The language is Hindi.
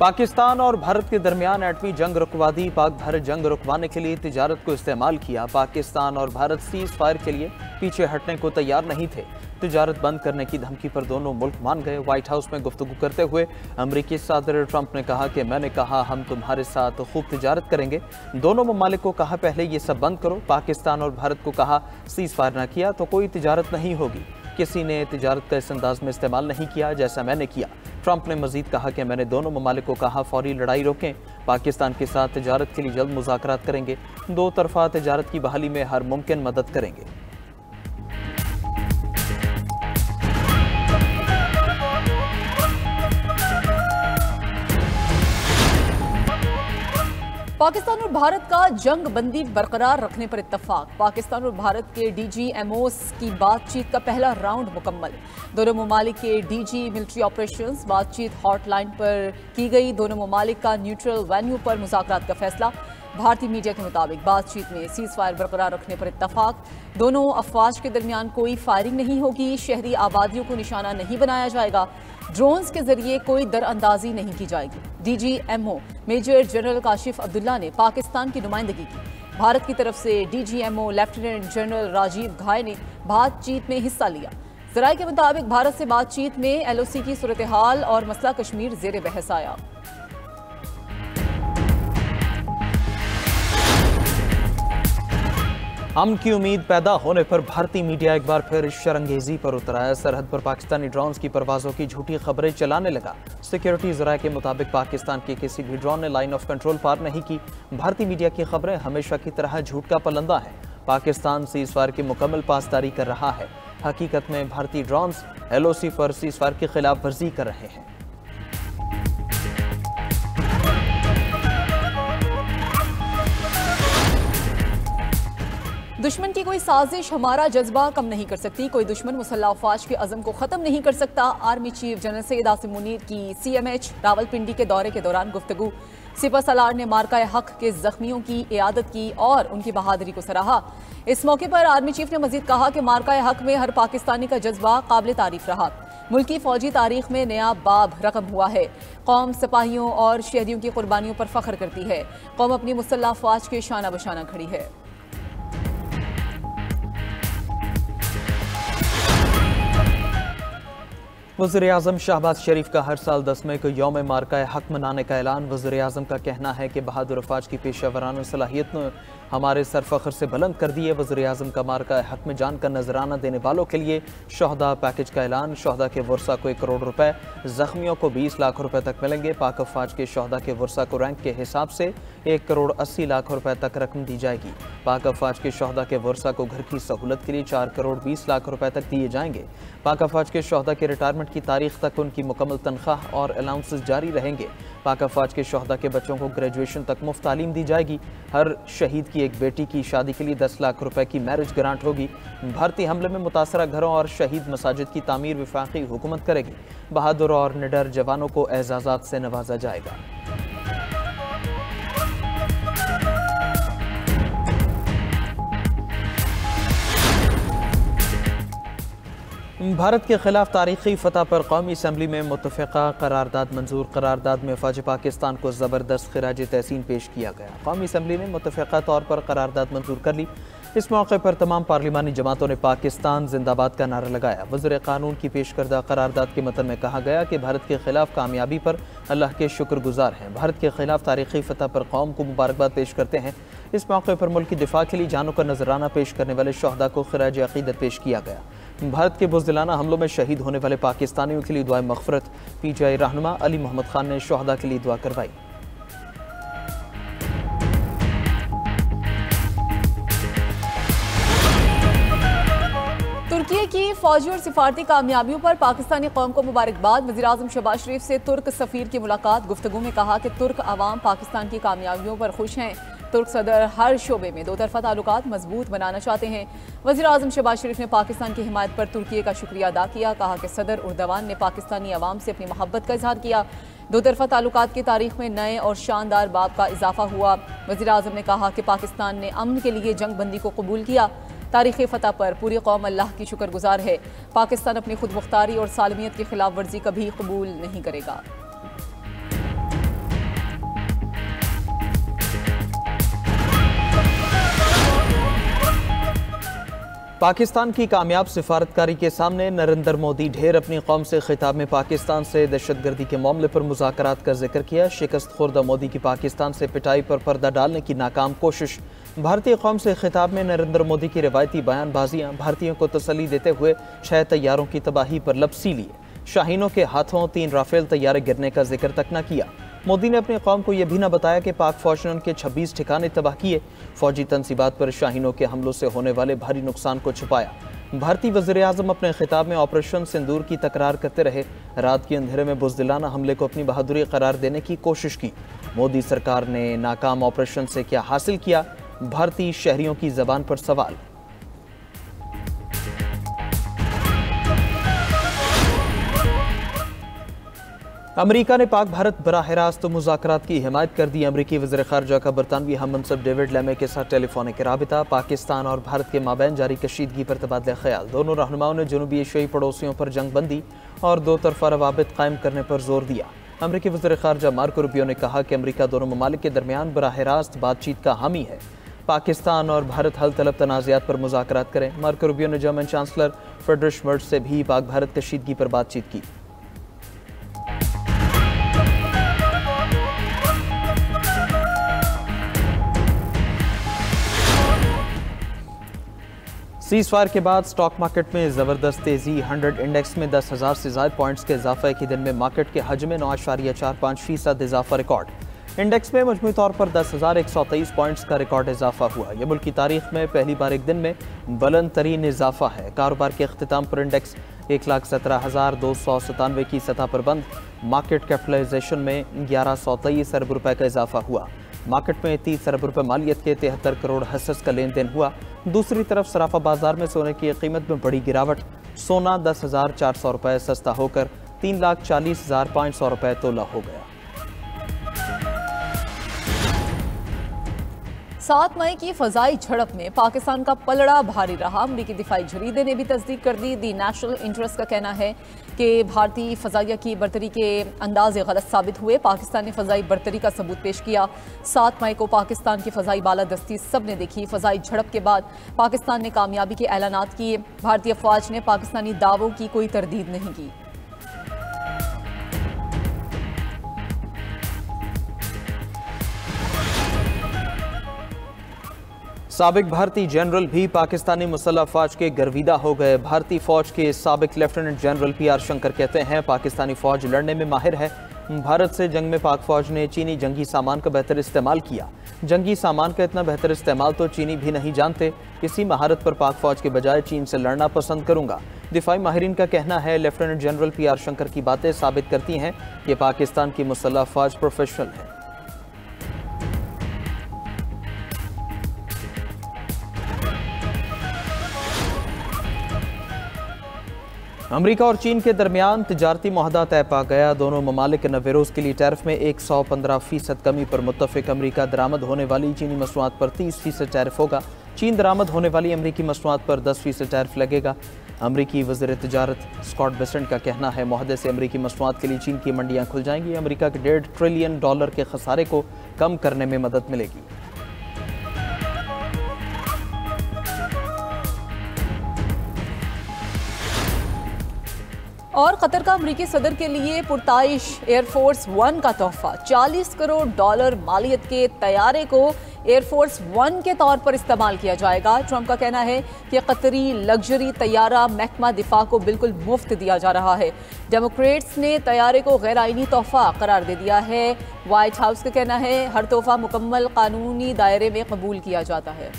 पाकिस्तान और भारत के दरमियान एटमी जंग रुकवा दी। पाक भारत जंग रुकवाने के लिए तिजारत को इस्तेमाल किया। पाकिस्तान और भारत सीज फायर के लिए पीछे हटने को तैयार नहीं थे। तिजारत बंद करने की धमकी पर दोनों मुल्क मान गए। व्हाइट हाउस में गुफ्तगू करते हुए अमरीकी सदर ट्रंप ने कहा कि मैंने कहा हम तुम्हारे साथ खूब तिजारत करेंगे। दोनों ममालिक को कहा पहले ये सब बंद करो। पाकिस्तान और भारत को कहा सीज फायर न किया तो कोई तिजारत नहीं होगी। किसी ने तिजारत का इस अंदाज में इस्तेमाल नहीं किया जैसा मैंने किया। ट्रंप ने मजीद कहा कि मैंने दोनों ममालिक को कहा फौरी लड़ाई रोकें। पाकिस्तान के साथ तिजारत के लिए जल्द मुज़ाकरात करेंगे। दो तरफा तिजारत की बहाली में हर मुमकिन मदद करेंगे। पाकिस्तान और भारत का जंग बंदी बरकरार रखने पर इत्तफाक। पाकिस्तान और भारत के DGMOs की बातचीत का पहला राउंड मुकम्मल। दोनों ममालिक के DG मिलिट्री ऑपरेशंस बातचीत हॉटलाइन पर की गई। दोनों ममालिक का न्यूट्रल वेन्यू पर मुज़ाकरात का फैसला। भारतीय मीडिया के मुताबिक बातचीत में सीज फायर बरकरार रखने पर इत्तफाक। दोनों अफवाज के दरमियान कोई फायरिंग नहीं होगी। शहरी आबादियों को निशाना नहीं बनाया जाएगा। ड्रोन्स के जरिए कोई दरअंदाजी नहीं की जाएगी। DGMO major general Kashif Abdullah ने पाकिस्तान की नुमाइंदगी की। भारत की तरफ से DGMO लेफ्टिनेंट जनरल राजीव घाय ने बातचीत में हिस्सा लिया। जराये के मुताबिक भारत से बातचीत में LOC की सूरत हाल और मसला कश्मीर जेर बहस आया। अमन की उम्मीद पैदा होने पर भारतीय मीडिया एक बार फिर शरंगेजी पर उतर आया। सरहद पर पाकिस्तानी ड्रोन्स की परवाजों की झूठी खबरें चलाने लगा। सिक्योरिटी ज़राए के मुताबिक पाकिस्तान के किसी भी ड्रोन ने लाइन ऑफ कंट्रोल पार नहीं की। भारतीय मीडिया की खबरें हमेशा की तरह झूठ का पलंदा है। पाकिस्तान सीज फायर की मुकम्मल पासदारी कर रहा है। हकीकत में भारतीय ड्रोन्स LOC पर सीज फायर की खिलाफ वर्जी कर रहे हैं। दुश्मन की कोई साजिश हमारा जज्बा कम नहीं कर सकती। कोई दुश्मन मुसल्लह अफवाज के अज़म को ख़त्म नहीं कर सकता। Army chief general Syed Asim Munir की CMH रावलपिंडी के दौरे के दौरान गुफ्तगू। सिपह सलार ने मार्का हक के जख्मियों की इयादत की और उनकी बहादुरी को सराहा। इस मौके पर आर्मी चीफ ने मजीद कहा कि मार्का हक में हर पाकिस्तानी का जज्बा काबिल तारीफ रहा। मुल्की फौजी तारीख में नया बाब रकम हुआ है। कौम सिपाहियों और शहरियों की कुर्बानियों पर फख्र करती है। कौम अपनी मुसल्लह अफवाज के शाना बशाना खड़ी है। वज़ीर-ए-आज़म शहबाज शरीफ का हर साल 10 मई को यौम मार्का हक मनाने का ऐलान। वज़ीर-ए-आज़म का कहना है कि बहादुर अफवाज की पेशा सलाहियत ने हमारे सर फख्र से बुलंद कर दिए। वज़ीर-ए-आज़म का मार्का हक में जान का नजराना देने वालों के लिए शहदा पैकेज का ऐलान। शहदा के वर्सा को 1 करोड़ रुपए, जख्मियों को 20 लाख रुपए तक मिलेंगे। पाक अफवाज के शहदा के वर्सा को रैंक के हिसाब से 1 करोड़ 80 लाख रुपए तक रकम दी जाएगी। पाक अफवाज के शहदा के वर्सा को घर की सहूलत के लिए 4 करोड़ 20 लाख रुपए तक दिए जाएंगे। पाक अफवाज के शहदा के रिटायरमेंट की तारीख तक उनकी मुकम्मल तनख्वाह और अलाउंसेस जारी रहेंगे। पाक अफवाज के शहदा के बच्चों को ग्रेजुएशन तक मुफ्त तालीम दी जाएगी। हर शहीद की एक बेटी की शादी के लिए 10 लाख रुपए की मैरिज ग्रांट होगी। भारतीय हमले में मुतासरा घरों और शहीद मसाजिद की तामीर वफाकी हुकूमत करेगी। बहादुर और निडर जवानों को एजाज़ात से नवाजा जाएगा। भारत के खिलाफ तारीखी फतह पर कौमी असम्बली में मुत्तफ़िक़ा करारदाद मंजूर। करारदाद में फ़ौज पाकिस्तान को ज़बरदस्त खिराज तहसीन पेश किया गया। कौमी असम्बली ने मुत्तफ़िक़ा तौर पर करारदाद मंजूर कर ली। इस मौके पर तमाम पार्लिमानी जमातों ने पाकिस्तान जिंदाबाद का नारा लगाया। वज़ीर क़ानून की पेश करदा करारदाद के मतन में कहा गया कि भारत के खिलाफ कामयाबी पर अल्लाह के शुक्रगुजार हैं। भारत के खिलाफ तारीखी फतह पर कौम को मुबारकबाद पेश करते हैं। इस मौके पर मुल्क की दिफा के लिए जानों का नजराना पेश करने वाले शहदा को खिराज अक़ीदत पेश किया गया। भारत के बुज़दिलाना हमलों में शहीद होने वाले पाकिस्तानियों के लिए दुआए मग़फ़िरत। PTI रहनुमा अली मोहम्मद खान ने शहदा के लिए दुआ करवाई। तुर्की की फौजी और सिफारती कामयाबियों पर पाकिस्तानी कौम को मुबारकबाद। वज़ीर-ए-आज़म शहबाज शरीफ से तुर्क सफ़ीर की मुलाकात। गुफ्तगू में कहा कि तुर्क अवाम पाकिस्तान की कामयाबियों पर खुश हैं। तुर्क सदर हर शोबे में दो तरफा ताल्लुकात मजबूत बनाना चाहते हैं। वज़ीर-ए-आज़म शहबाज शरीफ ने पाकिस्तान की हिमायत पर तुर्की का शुक्रिया अदा किया। कहा कि सदर उर्दवान ने पाकिस्तानी अवाम से अपनी मोहब्बत का इजहार किया। दो तरफा ताल्लुकात की तारीख में नए और शानदार बाब का इजाफा हुआ। वज़ीर-ए-आज़म ने कहा कि पाकिस्तान ने अमन के लिए जंग बंदी को कबूल किया। तारीख़ी फ़तह पर पूरी कौम अल्लाह की शुक्रगुजार है। पाकिस्तान अपनी खुद मुख्तारी और सालमियत की खिलाफ वर्जी कभी कबूल नहीं करेगा। पाकिस्तान की कामयाब सिफारतकारी के सामने नरेंद्र मोदी ढेर अपनी कौम से खिताब में पाकिस्तान से दहशतगर्दी के मामले पर मुज़ाकरात का जिक्र किया। शिकस्त खुर्दा मोदी की पाकिस्तान से पिटाई पर पर्दा डालने की नाकाम कोशिश। भारतीय कौम से खिताब में नरेंद्र मोदी की रिवायती बयानबाजियाँ भारतीयों को तसल्ली देते हुए 6 तैयारों की तबाही पर लपसी लिए। शाहीनों के हाथों 3 राफेल तैयारे गिरने का जिक्र तक न किया। मोदी ने अपनी कौम को यह भी न बताया कि पाक फौज ने उनके 26 ठिकाने तबाह किए। फौजी तनसीबात पर शाहीनों के हमलों से होने वाले भारी नुकसान को छुपाया। भारतीय वज़ीर-ए-आज़म अपने खिताब में ऑपरेशन सिंदूर की तकरार करते रहे। रात के अंधेरे में बुज़दिलाना हमले को अपनी बहादुरी करार देने की कोशिश की। मोदी सरकार ने नाकाम ऑपरेशन से क्या हासिल किया, भारतीय शहरियों की ज़बान पर सवाल। अमेरिका ने पाक भारत बराह रास्त मुज़ाकरात की हिमायत कर दी। अमेरिकी वज़ीर ख़ारजा का बरतानवी हम मनसब डेविड लेमे के साथ टेलीफोनिक राबिता। पाकिस्तान और भारत के माबैन जारी कशीदगी पर तबादला ख्याल। दोनों रहनुमाओं ने जनूबी एशियाई पड़ोसियों पर जंग बंदी और 2 तरफ़ा रवाबित कायम करने पर जोर दिया। अमेरिकी वज़ीर ख़ारजा मार्को रूबियो ने कहा कि अमेरिका दोनों ममालिक के दरमियान बराह रास्त बातचीत का हामी है। पाकिस्तान और भारत हल तलब तनाज़ात पर मुज़ाकरात करें। मार्को रूबियो ने जर्मन चांसलर फ्रेडरिश मर्ज से भी पाक भारत कशीदगी पर बातचीत की। सीज़फायर के बाद स्टॉक मार्केट में ज़बरदस्त तेज़ी। 100 इंडेक्स में 10,000 से ज़ायद पॉइंट्स के इजाफा। एक ही दिन में मार्केट के हजम में 9.45% इजाफा रिकॉर्ड। इंडेक्स में मजमूई तौर पर 10,123 पॉइंट्स का रिकॉर्ड इजाफा हुआ। यह मुल्क की तारीख में पहली बार एक दिन में बुलंद तरीन इजाफा है। कारोबार के अख्तिताम पर इंडेक्स 1,17,297 की सतह पर बंद। मार्केट कैपिटलाइजेशन में 1123 अरब रुपए का इजाफा हुआ। मार्केट में 30 अरब रुपए मालियत के 73 करोड़ हसस का लेन देन हुआ। दूसरी तरफ सराफा बाजार में सोने की कीमत में बड़ी गिरावट। सोना 10,400 रुपए सस्ता होकर 3,40,500 रुपए तोला हो गया। 7 मई की फजाई झड़प में पाकिस्तान का पलड़ा भारी रहा। अमरीकी दिफाई जरीदे ने भी तस्दीक कर दी। दी नेशनल इंटरेस्ट का कहना है कि भारतीय फजाइया की बर्तरी के अंदाजे गलत साबित हुए। पाकिस्तान ने फजाई बर्तरी का सबूत पेश किया। 7 मई को पाकिस्तान की फजाई बालादस्ती सब ने देखी। फजाई झड़प के बाद पाकिस्तान ने कामयाबी के ऐलानात किए। भारतीय फौज ने पाकिस्तानी दावों की कोई तरदीद नहीं की। साबिक भारतीय जनरल भी पाकिस्तानी मुसल्लह फौज के गर्विदा हो गए। भारतीय फौज के साबिक लेफ्टिनेंट जनरल PR शंकर कहते हैं पाकिस्तानी फौज लड़ने में माहिर है। भारत से जंग में पाक फौज ने चीनी जंगी सामान का बेहतर इस्तेमाल किया। जंगी सामान का इतना बेहतर इस्तेमाल तो चीनी भी नहीं जानते। इसी महारत पर पाक फौज के बजाय चीन से लड़ना पसंद करूंगा। दिफाई माहिरीन का कहना है लेफ्टिनेंट जनरल PR शंकर की बातें साबित करती हैं कि पाकिस्तान की मुसल्लह फौज प्रोफेशनल है। अमेरिका और चीन के दरमियान तिजारती मुआहदा तय पा गया। दोनों ममालिक नवेरोज़ के लिए टैरिफ में 115% कमी पर मुत्तफिक। अमेरिका दरामद होने वाली चीनी मसनूआत पर 30% टैरिफ होगा। चीन दरामद होने वाली अमेरिकी मसनूआत पर 10% टैरिफ लगेगा। अमेरिकी वज़ीर तिजारत स्कॉट बेसेंट का कहना है मुआहदे से अमेरिकी मसनूआत के लिए चीन की मंडियाँ खुल जाएंगी। अमेरिका के $1.5 ट्रिलियन के खसारे को कम करने में मदद मिलेगी। और कतर का अमरीकी सदर के लिए पुरताइश एयरफोर्स 1 का तोहफा। $40 करोड़ मालियत के तैयारे को एयरफोर्स 1 के तौर पर इस्तेमाल किया जाएगा। ट्रंप का कहना है कि कतरी लग्जरी तैयारा महकमा दिफा को बिल्कुल मुफ्त दिया जा रहा है। डेमोक्रेट्स ने तैयारे को गैर आइनी तोहफा करार दे दिया है। व्हाइट हाउस का कहना है हर तोहफा मुकम्मल कानूनी दायरे में कबूल किया जाता है।